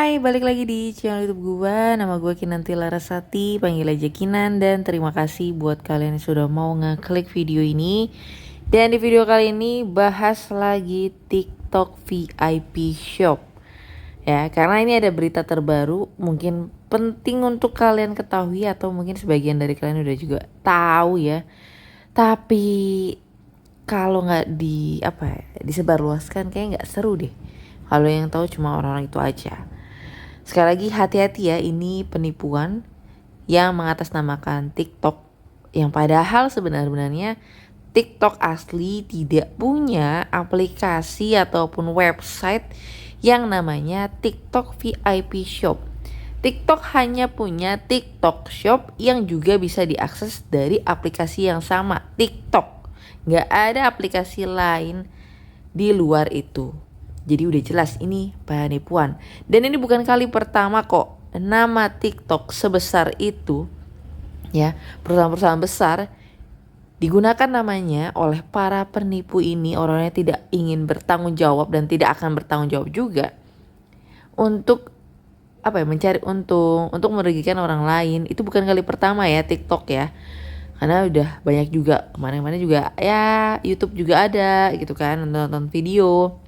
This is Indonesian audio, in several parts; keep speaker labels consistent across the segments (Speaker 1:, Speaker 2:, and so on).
Speaker 1: Hai, balik lagi di channel YouTube gue. Nama gue Kinanti Larasati, panggil aja Kinan. Dan terima kasih buat kalian yang sudah mau ngeklik video ini. Dan di video kali ini bahas lagi TikTok VIP Shop. Ya, karena ini ada berita terbaru, mungkin penting untuk kalian ketahui atau mungkin sebagian dari kalian udah juga tahu ya. Tapi kalau nggak disebarluaskan kayak nggak seru deh. Kalau yang tahu cuma orang-orang itu aja. Sekali lagi hati-hati ya, ini penipuan yang mengatasnamakan TikTok yang padahal sebenarnya TikTok asli tidak punya aplikasi ataupun website yang namanya TikTok VIP Shop. TikTok hanya punya TikTok Shop yang juga bisa diakses dari aplikasi yang sama, TikTok. Nggak ada aplikasi lain di luar itu. Jadi udah jelas ini penipuan. Dan ini bukan kali pertama kok nama TikTok sebesar itu, ya, perusahaan-perusahaan besar digunakan namanya oleh para penipu ini, orangnya tidak ingin bertanggung jawab dan tidak akan bertanggung jawab juga untuk mencari untung, untuk merugikan orang lain. Itu bukan kali pertama ya TikTok ya. Karena udah banyak juga, kemarin-kemarin juga ya YouTube juga ada gitu kan, nonton video.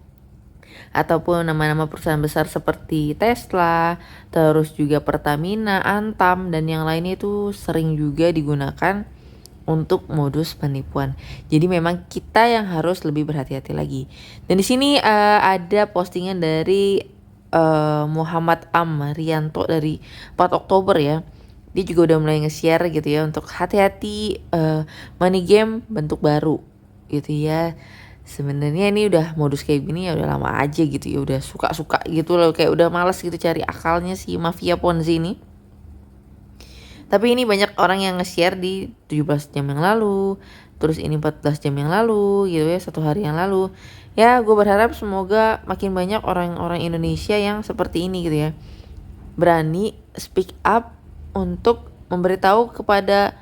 Speaker 1: Ataupun nama-nama perusahaan besar seperti Tesla, terus juga Pertamina, Antam, dan yang lainnya itu sering juga digunakan untuk modus penipuan. Jadi memang kita yang harus lebih berhati-hati lagi. Dan di sini ada postingan dari Muhammad Amrianto dari 4 Oktober ya. Dia juga udah mulai nge-share gitu ya untuk hati-hati money game bentuk baru gitu ya. Sebenarnya ini udah modus kayak gini ya udah lama aja gitu ya, udah suka-suka gitu loh, kayak udah males gitu cari akalnya si mafia Ponzi ini. Tapi ini banyak orang yang nge-share di 17 jam yang lalu, terus ini 14 jam yang lalu gitu ya, 1 hari yang lalu. Ya gue berharap semoga makin banyak orang-orang Indonesia yang seperti ini gitu ya, berani speak up untuk memberitahu kepada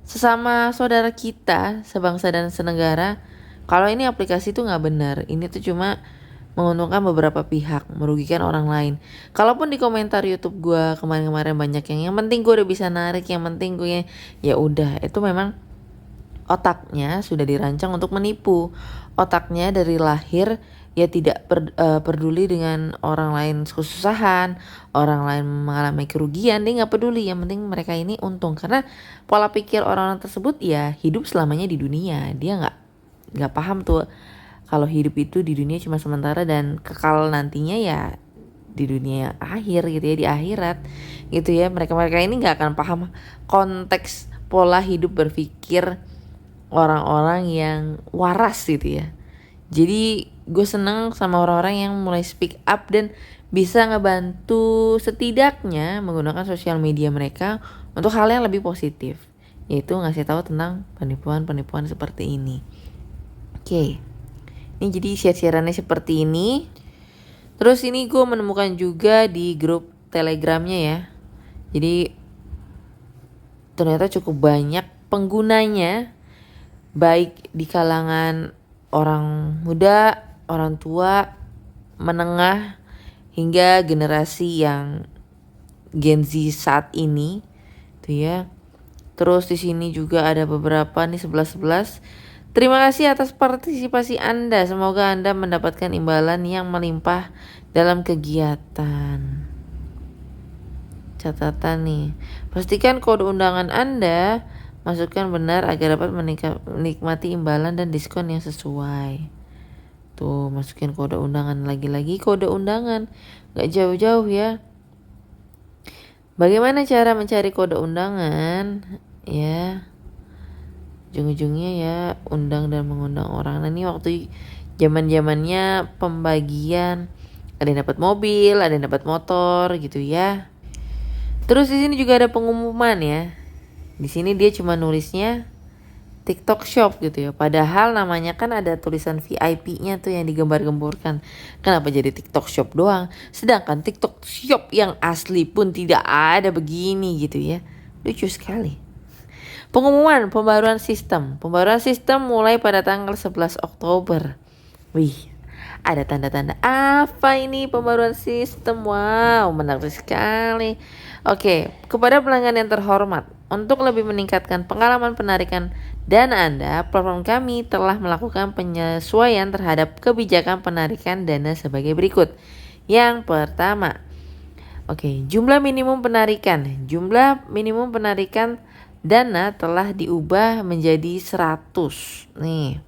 Speaker 1: sesama saudara kita sebangsa dan senegara kalau ini aplikasi tuh nggak benar. Ini tuh cuma menguntungkan beberapa pihak, merugikan orang lain. Kalaupun di komentar YouTube gue kemarin-kemarin banyak yang penting gue udah bisa narik, yang penting gue ya udah, itu memang otaknya sudah dirancang untuk menipu. Otaknya dari lahir ya tidak peduli dengan orang lain kesusahan, orang lain mengalami kerugian, dia nggak peduli. Yang penting mereka ini untung, karena pola pikir orang-orang tersebut ya hidup selamanya di dunia. Dia nggak paham tuh kalau hidup itu di dunia cuma sementara dan kekal nantinya ya di dunia akhir gitu ya, di akhirat gitu ya. Mereka ini nggak akan paham konteks pola hidup berpikir orang-orang yang waras gitu ya. Jadi gue seneng sama orang-orang yang mulai speak up dan bisa ngebantu setidaknya menggunakan sosial media mereka untuk hal yang lebih positif, yaitu ngasih tahu tentang penipuan-penipuan seperti ini. Oke, ini jadi share-sharannya seperti ini. Terus ini gue menemukan juga di grup Telegramnya ya. Jadi ternyata cukup banyak penggunanya, baik di kalangan orang muda, orang tua, menengah, hingga generasi yang Gen Z saat ini tuh ya. Terus di sini juga ada beberapa nih 11. Terima kasih atas partisipasi Anda. Semoga Anda mendapatkan imbalan yang melimpah dalam kegiatan. Catatan nih, pastikan kode undangan Anda masukkan benar agar dapat menikmati imbalan dan diskon yang sesuai. Tuh, masukin kode undangan, lagi-lagi kode undangan, gak jauh-jauh ya. Bagaimana cara mencari kode undangan? Ya, ujung-ujungnya ya undang dan mengundang orang. Nah ini waktu zaman-zamannya pembagian, ada yang dapat mobil, ada yang dapat motor gitu ya. Terus di sini juga ada pengumuman ya. Di sini dia cuma nulisnya TikTok Shop gitu ya. Padahal namanya kan ada tulisan VIP-nya tuh yang digembar-gemborkan. Kenapa jadi TikTok Shop doang? Sedangkan TikTok Shop yang asli pun tidak ada begini gitu ya. Lucu sekali. Pengumuman pembaruan sistem. Pembaruan sistem mulai pada tanggal 11 Oktober. Wih, Ada tanda-tanda apa ini pembaruan sistem? Wow, menarik sekali. Oke, kepada pelanggan yang terhormat, untuk lebih meningkatkan pengalaman penarikan dana Anda, platform kami telah melakukan penyesuaian terhadap kebijakan penarikan dana sebagai berikut. Yang pertama, oke, jumlah minimum penarikan. Jumlah minimum penarikan dana telah diubah menjadi 100. Nih.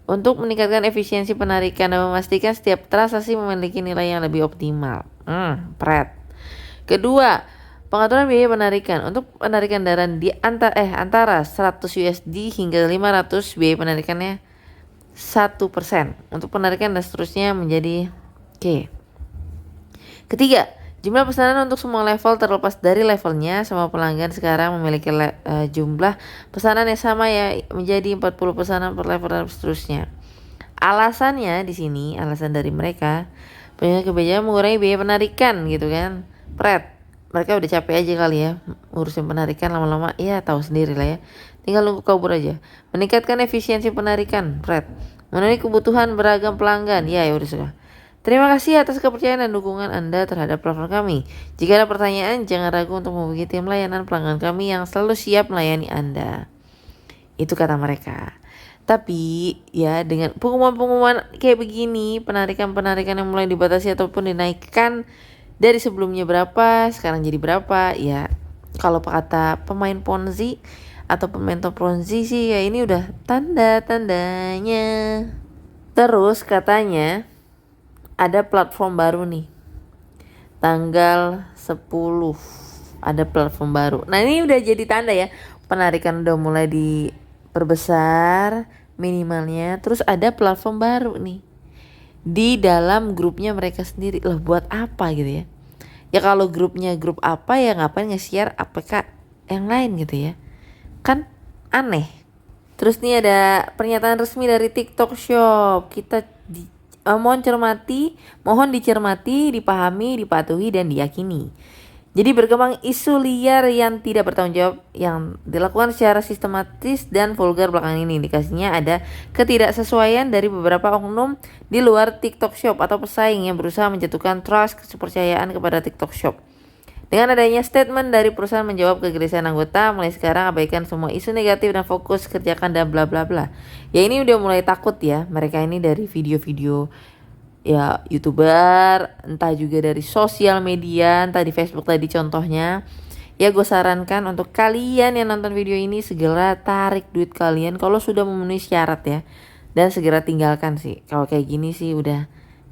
Speaker 1: Untuk meningkatkan efisiensi penarikan dan memastikan setiap transaksi memiliki nilai yang lebih optimal. Pret. Kedua, pengaturan biaya penarikan. Untuk penarikan dana di antara 100 USD hingga 500, biaya penarikannya 1%. Untuk penarikan dan seterusnya menjadi oke. Ketiga, jumlah pesanan untuk semua level terlepas dari levelnya. Semua pelanggan sekarang memiliki jumlah pesanan yang sama ya, menjadi 40 pesanan per level dan seterusnya. Alasannya di sini, alasan dari mereka punya kebijakan mengurangi biaya penarikan gitu kan. Pret, mereka udah capek aja kali ya ngurusin penarikan, lama-lama ya tahu sendiri lah ya. Tinggal nunggu kabur aja. Meningkatkan efisiensi penarikan, Pret. Memenuhi kebutuhan beragam pelanggan. Ya udah sudah. Terima kasih atas kepercayaan dan dukungan Anda terhadap platform kami. Jika ada pertanyaan, jangan ragu untuk menghubungi tim layanan pelanggan kami yang selalu siap melayani Anda. Itu kata mereka. Tapi ya dengan pengumuman-pengumuman kayak begini, penarikan-penarikan yang mulai dibatasi ataupun dinaikkan dari sebelumnya berapa, sekarang jadi berapa, ya kalau kata pemain Ponzi atau pemain Ponzi sih ya ini udah tanda-tandanya. Terus katanya ada platform baru nih, tanggal 10 ada platform baru. Nah ini udah jadi tanda ya, penarikan udah mulai diperbesar minimalnya. Terus ada platform baru nih di dalam grupnya mereka sendiri. Lah buat apa gitu ya? Ya kalau grupnya grup apa ya ngapain nge-share APK yang lain gitu ya, kan aneh. Terus nih ada pernyataan resmi dari TikTok Shop. Kita mohon dicermati, dipahami, dipatuhi, dan diyakini. Jadi berkembang isu liar yang tidak bertanggung jawab yang dilakukan secara sistematis dan vulgar belakangan ini. Indikasinya ada ketidaksesuaian dari beberapa oknum di luar TikTok Shop atau pesaing yang berusaha menjatuhkan trust kepercayaan kepada TikTok Shop. Dengan adanya statement dari perusahaan menjawab kegelisahan anggota, mulai sekarang abaikan semua isu negatif dan fokus kerjakan dan bla bla bla. Ya ini udah mulai takut ya, mereka ini dari video-video ya YouTuber, entah juga dari sosial media, entah di Facebook tadi contohnya. Ya gue sarankan untuk kalian yang nonton video ini segera tarik duit kalian kalau sudah memenuhi syarat ya. Dan segera tinggalkan sih. Kalau kayak gini sih udah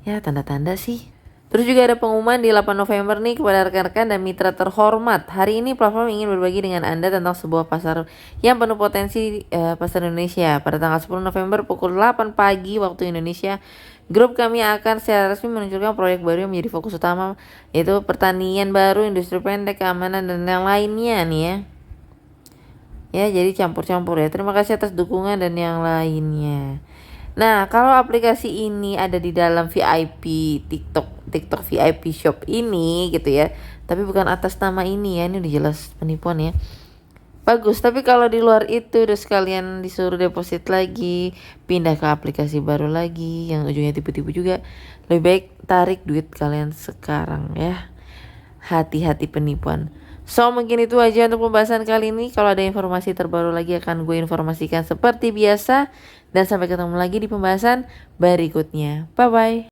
Speaker 1: ya tanda-tanda sih. Terus juga ada pengumuman di 8 November nih kepada rekan-rekan dan mitra terhormat. Hari ini platform ingin berbagi dengan Anda tentang sebuah pasar yang penuh potensi, pasar Indonesia. Pada tanggal 10 November pukul 8 pagi waktu Indonesia, grup kami akan secara resmi meluncurkan proyek baru yang menjadi fokus utama, yaitu pertanian baru, industri pendek, keamanan, dan yang lainnya nih ya. Ya jadi campur-campur ya. Terima kasih atas dukungan dan yang lainnya. Nah, kalau aplikasi ini ada di dalam VIP TikTok VIP Shop ini gitu ya, tapi bukan atas nama ini ya, ini udah jelas penipuan ya. Bagus, tapi kalau di luar itu udah sekalian disuruh deposit lagi, pindah ke aplikasi baru lagi yang ujungnya tipu-tipu juga, lebih baik tarik duit kalian sekarang ya. Hati-hati penipuan. So mungkin itu aja untuk pembahasan kali ini. Kalau ada informasi terbaru lagi akan gue informasikan seperti biasa. Dan sampai ketemu lagi di pembahasan berikutnya. Bye bye.